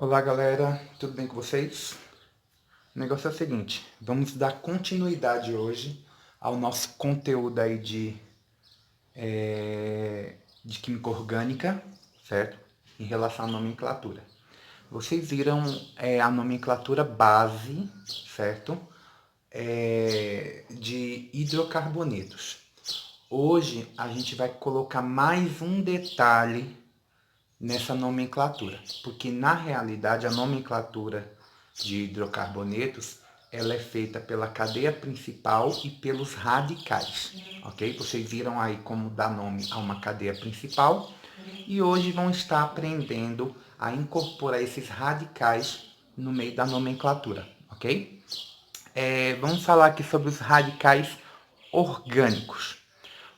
Olá galera, tudo bem com vocês? O negócio é o seguinte, vamos dar continuidade hoje ao nosso conteúdo aí de química orgânica, certo? Em relação à nomenclatura. Vocês viram a nomenclatura base, certo? De hidrocarbonetos. Hoje a gente vai colocar mais um detalhe nessa nomenclatura, porque na realidade a nomenclatura de hidrocarbonetos ela é feita pela cadeia principal e pelos radicais, ok? Vocês viram aí como dar nome a uma cadeia principal e hoje vão estar aprendendo a incorporar esses radicais no meio da nomenclatura, ok? Vamos falar aqui sobre os radicais orgânicos.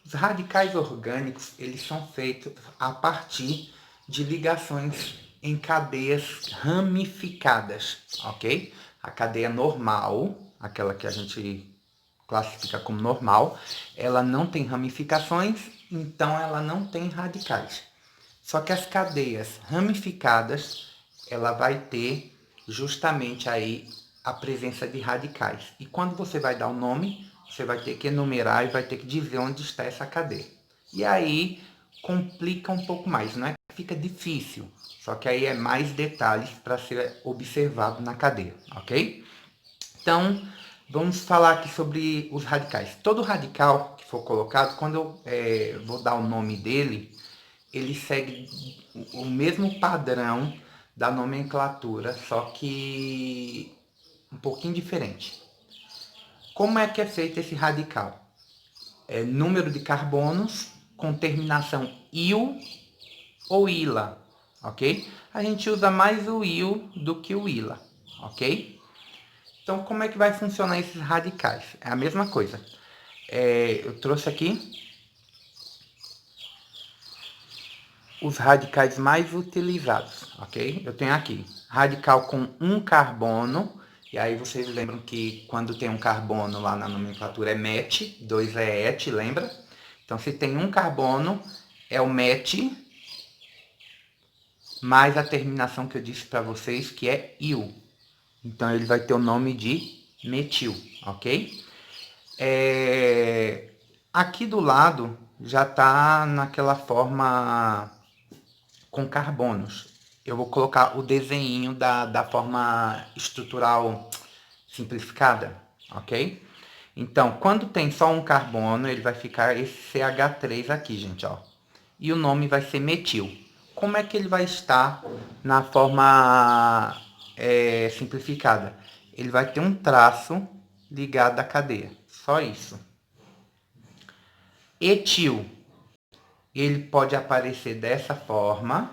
Os radicais orgânicos, eles são feitos a partir de ligações em cadeias ramificadas, ok? A cadeia normal, aquela que a gente classifica como normal, ela não tem ramificações, então ela não tem radicais. Só que as cadeias ramificadas, ela vai ter justamente aí a presença de radicais. E quando você vai dar o nome, você vai ter que enumerar e vai ter que dizer onde está essa cadeia. E aí complica um pouco mais, não é que fica difícil, só que aí é mais detalhes para ser observado na cadeia, ok? Então, vamos falar aqui sobre os radicais. Todo radical que for colocado, quando eu vou dar o nome dele, ele segue o mesmo padrão da nomenclatura, só que um pouquinho diferente. Como é que é feito esse radical? É número de carbonos com terminação -il ou -ila, ok? A gente usa mais o -il do que o -ila, ok? Então, como é que vai funcionar esses radicais? É a mesma coisa. Eu trouxe aqui os radicais mais utilizados, ok? Eu tenho aqui radical com um carbono, e aí vocês lembram que quando tem um carbono lá na nomenclatura é met, 2 é et, lembra? Então, se tem um carbono, é o met, mais a terminação que eu disse para vocês, que é -il. Então, ele vai ter o nome de metil, ok? Aqui do lado já está naquela forma com carbonos. Eu vou colocar o desenho da forma estrutural simplificada, ok? Então, quando tem só um carbono, ele vai ficar esse CH3 aqui, gente, ó. E o nome vai ser metil. Como é que ele vai estar na forma simplificada? Ele vai ter um traço ligado à cadeia. Só isso. Etil, ele pode aparecer dessa forma,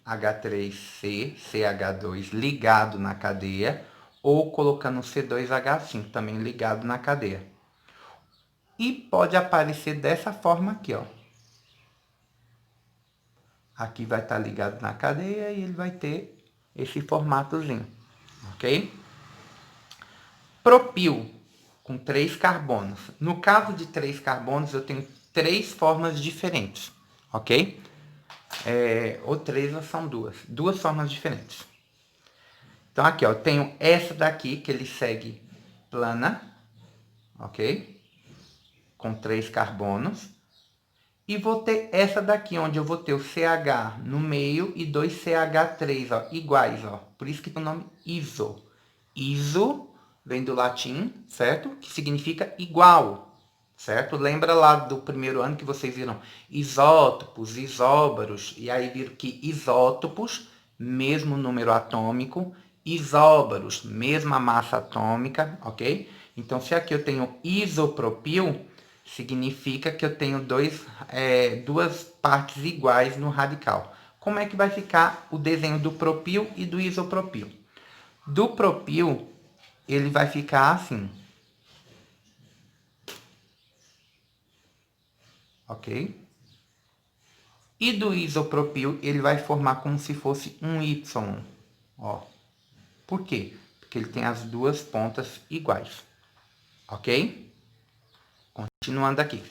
H3C, CH2 ligado na cadeia, ou colocando C2H5 também ligado na cadeia. E pode aparecer dessa forma aqui, ó. Aqui vai estar ligado na cadeia e ele vai ter esse formatozinho, ok? Propil, com 3 carbonos. No caso de 3 carbonos, eu tenho 3 formas diferentes, ok? Ou 3 ou são duas formas diferentes. Então, aqui, ó, eu tenho essa daqui, que ele segue plana, ok? Com 3 carbonos. E vou ter essa daqui, onde eu vou ter o CH no meio e 2 CH3, ó, iguais, ó. Por isso que tem o nome iso. Iso vem do latim, certo? Que significa igual, certo? Lembra lá do primeiro ano que vocês viram isótopos, isóbaros, e aí viram que isótopos, mesmo número atômico, isóbaros, mesma massa atômica, ok? Então, se aqui eu tenho isopropil, significa que eu tenho duas partes iguais no radical. Como é que vai ficar o desenho do propil e do isopropil? Do propil, ele vai ficar assim. Ok? E do isopropil, ele vai formar como se fosse um Y. Ó. Por quê? Porque ele tem as duas pontas iguais. Ok? Continuando aqui.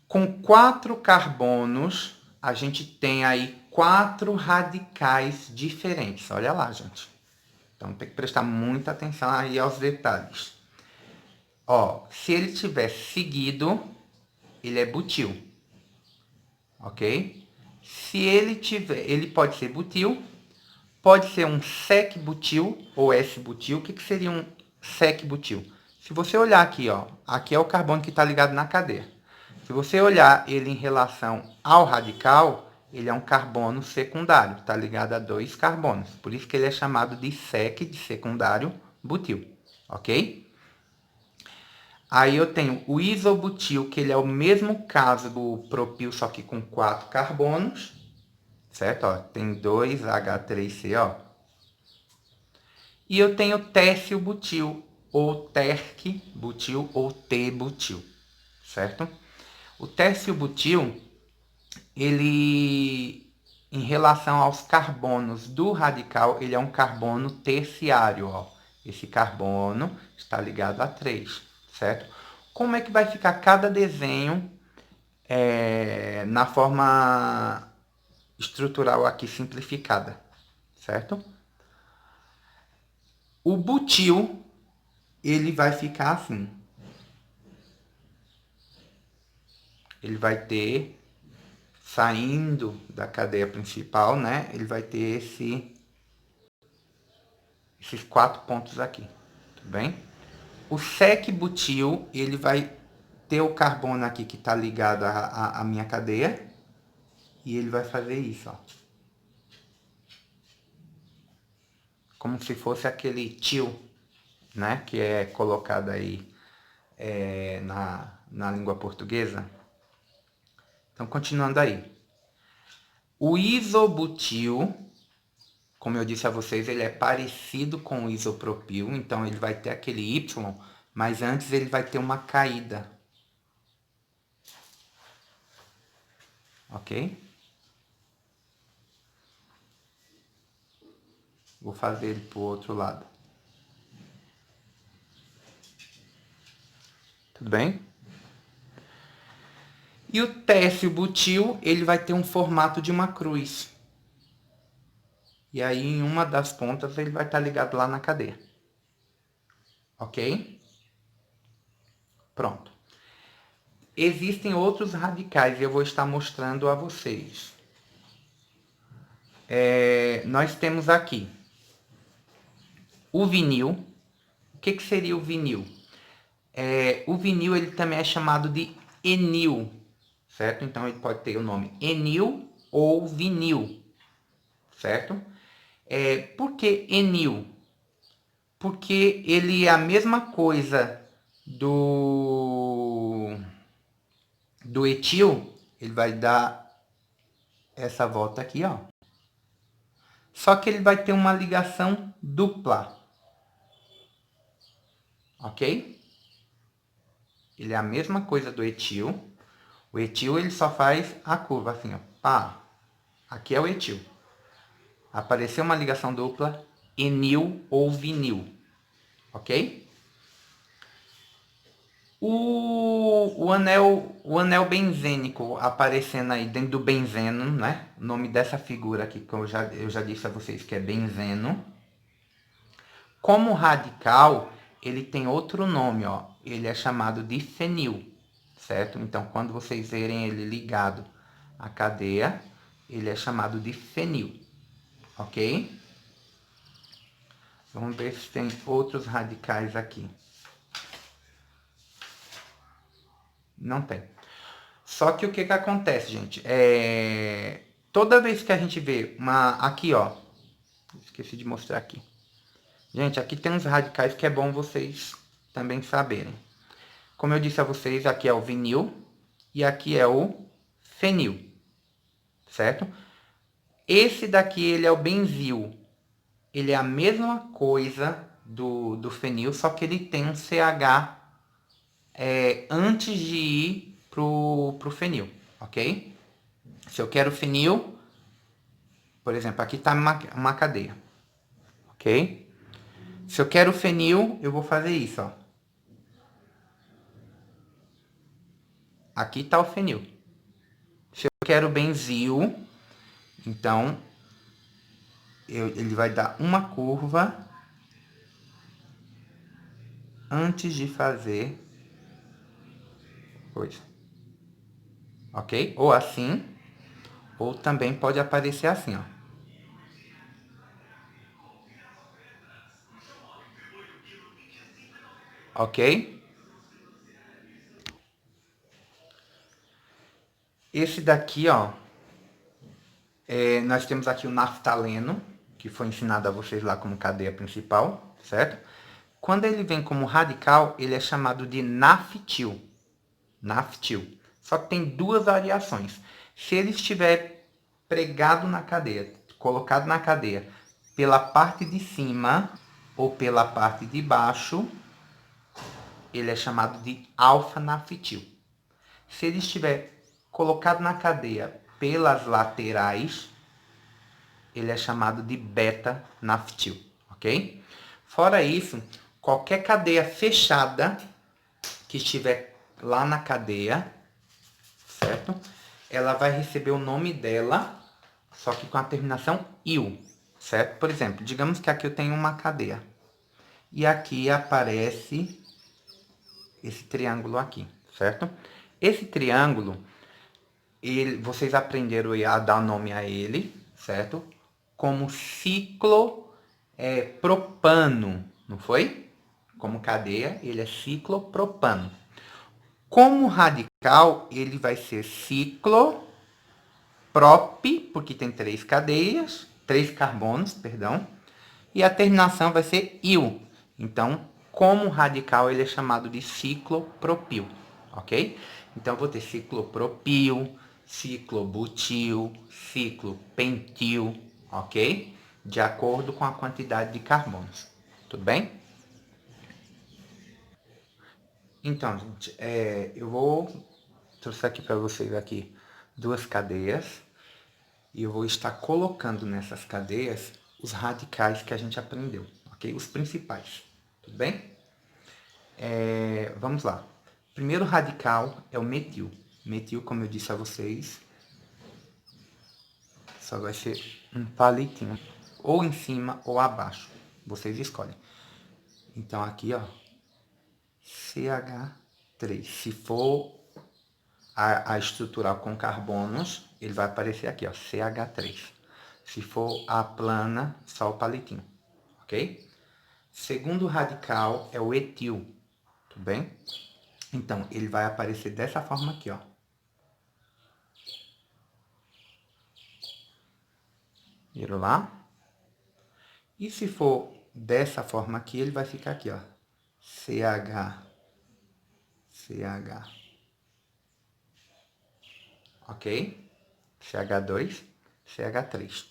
Com 4 carbonos, a gente tem aí 4 radicais diferentes. Olha lá, gente. Então tem que prestar muita atenção aí aos detalhes. Ó, se ele tiver seguido, ele é butil. Ok? Se ele tiver, ele pode ser butil, pode ser um sec-butil ou S-butil. O que seria um sec-butil? Se você olhar aqui, ó, aqui é o carbono que está ligado na cadeia. Se você olhar ele em relação ao radical, ele é um carbono secundário, está ligado a 2 carbonos. Por isso que ele é chamado de sec, de secundário butil, ok? Aí eu tenho o isobutil, que ele é o mesmo caso do propil, só que com 4 carbonos, certo? Ó, tem 2H3CO. E eu tenho tércio-butil, ou terc-butil, ou T-butil, certo? O tércio-butil, ele, em relação aos carbonos do radical, ele é um carbono terciário, ó. Esse carbono está ligado a 3, certo? Como é que vai ficar cada desenho na forma estrutural aqui simplificada, certo? O butil, ele vai ficar assim. Ele vai ter, saindo da cadeia principal, né? Ele vai ter esses 4 pontos aqui, tudo bem? O sec-butil, ele vai ter o carbono aqui que está ligado à minha cadeia. E ele vai fazer isso, ó. Como se fosse aquele til, né? Que é colocado aí na língua portuguesa. Então, continuando aí. O isobutil, como eu disse a vocês, ele é parecido com o isopropil. Então, ele vai ter aquele Y, mas antes ele vai ter uma caída. Ok? Vou fazer ele para o outro lado. Tudo bem? E o tércio-butil, ele vai ter um formato de uma cruz. E aí, em uma das pontas, ele vai estar ligado lá na cadeia. Ok? Pronto. Existem outros radicais e eu vou estar mostrando a vocês. Nós temos aqui o vinil. O que seria o vinil? O vinil, ele também é chamado de enil, certo? Então, ele pode ter o nome enil ou vinil, certo? Por que enil? Porque ele é a mesma coisa do etil. Ele vai dar essa volta aqui, ó. Só que ele vai ter uma ligação dupla. Ok? Ele é a mesma coisa do etil. O etil, ele só faz a curva assim, ó. Pá. Aqui é o etil. Apareceu uma ligação dupla, enil ou vinil. Ok? O anel benzênico aparecendo aí dentro do benzeno, né? O nome dessa figura aqui que eu já disse a vocês que é benzeno. Como radical, ele tem outro nome, ó. Ele é chamado de fenil, certo? Então, quando vocês verem ele ligado à cadeia, ele é chamado de fenil, ok? Vamos ver se tem outros radicais aqui. Não tem. Só que o que acontece, gente? Toda vez que a gente vê uma... Aqui, ó. Esqueci de mostrar aqui. Gente, aqui tem uns radicais que é bom vocês também saberem. Como eu disse a vocês, aqui é o vinil e aqui é o fenil, certo? Esse daqui, ele é o benzil. Ele é a mesma coisa do fenil, só que ele tem um CH antes de ir pro fenil, ok? Se eu quero fenil, por exemplo, aqui está uma cadeia, ok? Se eu quero fenil, eu vou fazer isso, ó. Aqui está o fenil. Se quero benzil, então ele vai dar uma curva antes de fazer coisa. Ok? Ou assim, ou também pode aparecer assim, ó. Ok? Esse daqui, ó, nós temos aqui o naftaleno, que foi ensinado a vocês lá como cadeia principal, certo? Quando ele vem como radical, ele é chamado de naftil. Naftil. Só que tem duas variações. Se ele estiver pregado na cadeia, colocado na cadeia pela parte de cima ou pela parte de baixo, ele é chamado de alfa-naftil. Se ele estiver colocado na cadeia pelas laterais, ele é chamado de beta-naftil, ok? Fora isso, qualquer cadeia fechada que estiver lá na cadeia, certo? Ela vai receber o nome dela, só que com a terminação "il", certo? Por exemplo, digamos que aqui eu tenho uma cadeia. E aqui aparece esse triângulo aqui, certo? Esse triângulo, vocês aprenderam a dar nome a ele, certo? Como ciclopropano, não foi? Como cadeia, ele é ciclopropano. Como radical, ele vai ser cicloprop, porque tem três cadeias, três carbonos, perdão, e a terminação vai ser "il". Então, como radical, ele é chamado de ciclopropil, ok? Então, eu vou ter ciclopropil, ciclobutil, ciclopentil, ok? De acordo com a quantidade de carbonos. Tudo bem? Então, gente, eu vou trouxe aqui para vocês aqui duas cadeias e eu vou estar colocando nessas cadeias os radicais que a gente aprendeu, ok? Os principais, tudo bem? Vamos lá. Primeiro radical é o metil. Metil, como eu disse a vocês, só vai ser um palitinho, ou em cima ou abaixo, vocês escolhem. Então aqui, ó, CH3. Se for a estrutural com carbonos, ele vai aparecer aqui, ó, CH3. Se for a plana, só o palitinho, ok? Segundo radical é o etil, tudo bem? Então, ele vai aparecer dessa forma aqui, ó. Viram lá? E se for dessa forma aqui, ele vai ficar aqui, ó. CH, CH, ok? CH2, CH3.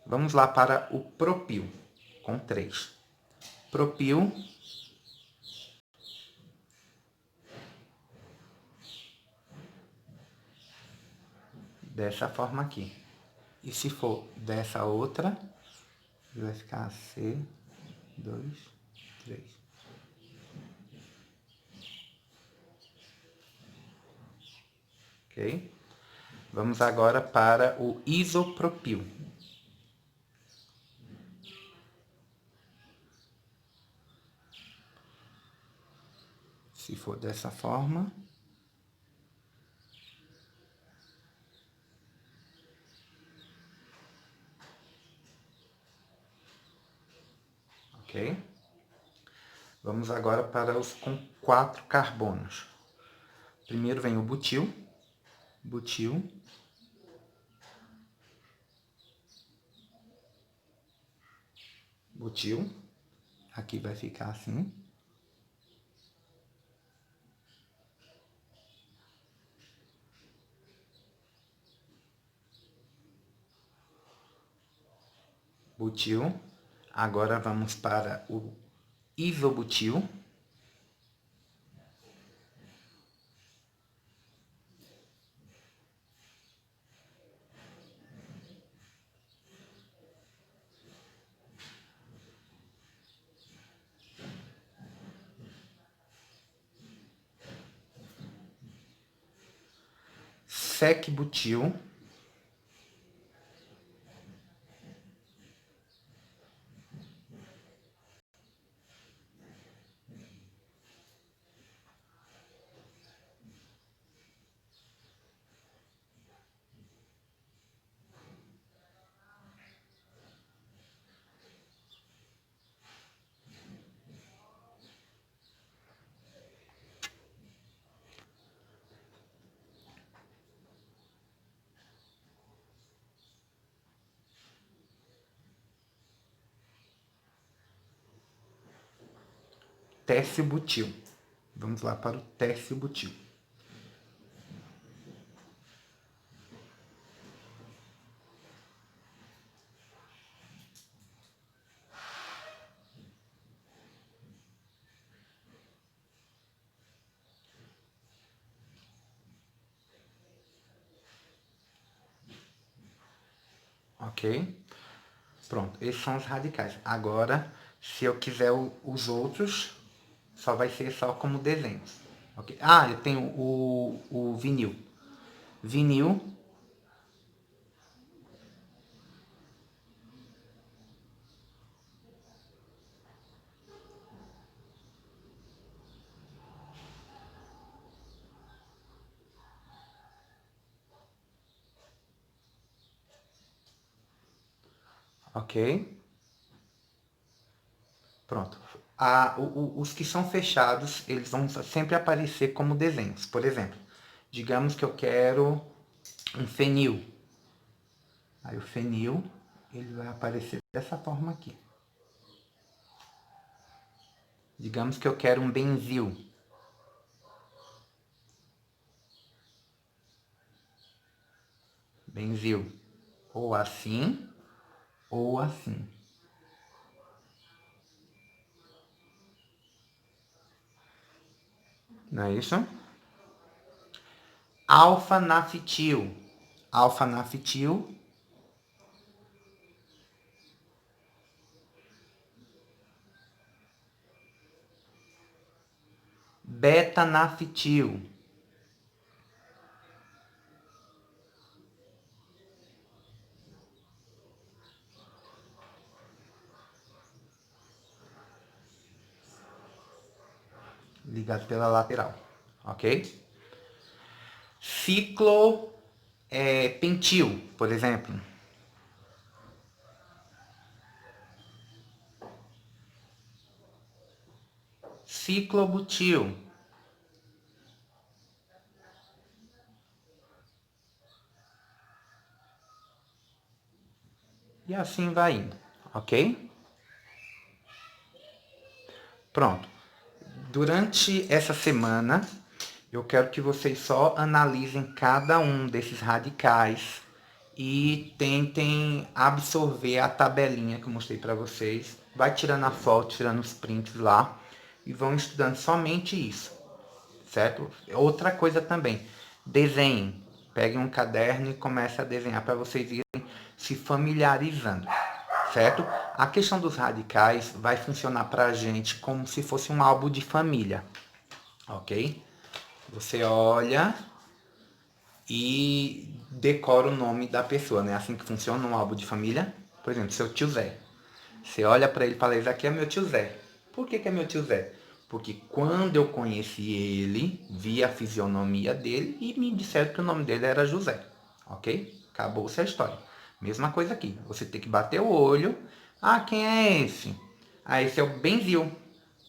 Vamos lá para o propil, com 3. Propil dessa forma aqui. E se for dessa outra, vai ficar C, 2, 3. Ok? Vamos agora para o isopropil. Se for dessa forma, ok? Vamos agora para os com 4 carbonos. Primeiro vem o butil, butil, butil. Aqui vai ficar assim. Butil. Agora vamos para o isobutil. sec-butil. Tércio-butil. Vamos lá para o tércio-butil. Ok? Pronto, esses são os radicais. Agora, se eu quiser os outros, só vai ser só como desenhos. Okay? Ah, eu tenho o vinil. Vinil. Ok? Pronto. Os que são fechados, eles vão sempre aparecer como desenhos. Por exemplo, digamos que eu quero um fenil. Aí o fenil, ele vai aparecer dessa forma aqui. Digamos que eu quero um benzil. Benzil. Ou assim, ou assim. Não é isso? Alfa-naftil. Alfa-naftil. Beta-naftil. Ligado pela lateral. Ok? Ciclopentil, por exemplo. Ciclobutil. E assim vai indo, ok? Pronto. Durante essa semana, eu quero que vocês só analisem cada um desses radicais e tentem absorver a tabelinha que eu mostrei para vocês. Vai tirando a foto, tirando os prints lá e vão estudando somente isso, certo? Outra coisa também, desenhem. Peguem um caderno e comecem a desenhar para vocês irem se familiarizando, certo? A questão dos radicais vai funcionar para a gente como se fosse um álbum de família, ok? Você olha e decora o nome da pessoa, né? Assim que funciona um álbum de família. Por exemplo, seu tio Zé. Você olha para ele e fala, esse aqui é meu tio Zé. Por que é meu tio Zé? Porque quando eu conheci ele, vi a fisionomia dele e me disseram que o nome dele era José. Ok? Acabou-se a história. Mesma coisa aqui. Você tem que bater o olho. Ah, quem é esse? Ah, esse é o benzil,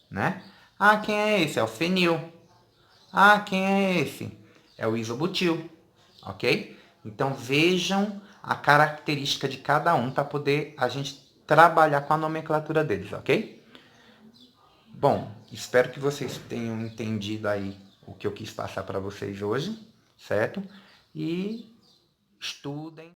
né? Ah, quem é esse? É o fenil. Ah, quem é esse? É o isobutil, ok? Então vejam a característica de cada um para poder a gente trabalhar com a nomenclatura deles, ok? Bom, espero que vocês tenham entendido aí o que eu quis passar para vocês hoje, certo? E estudem.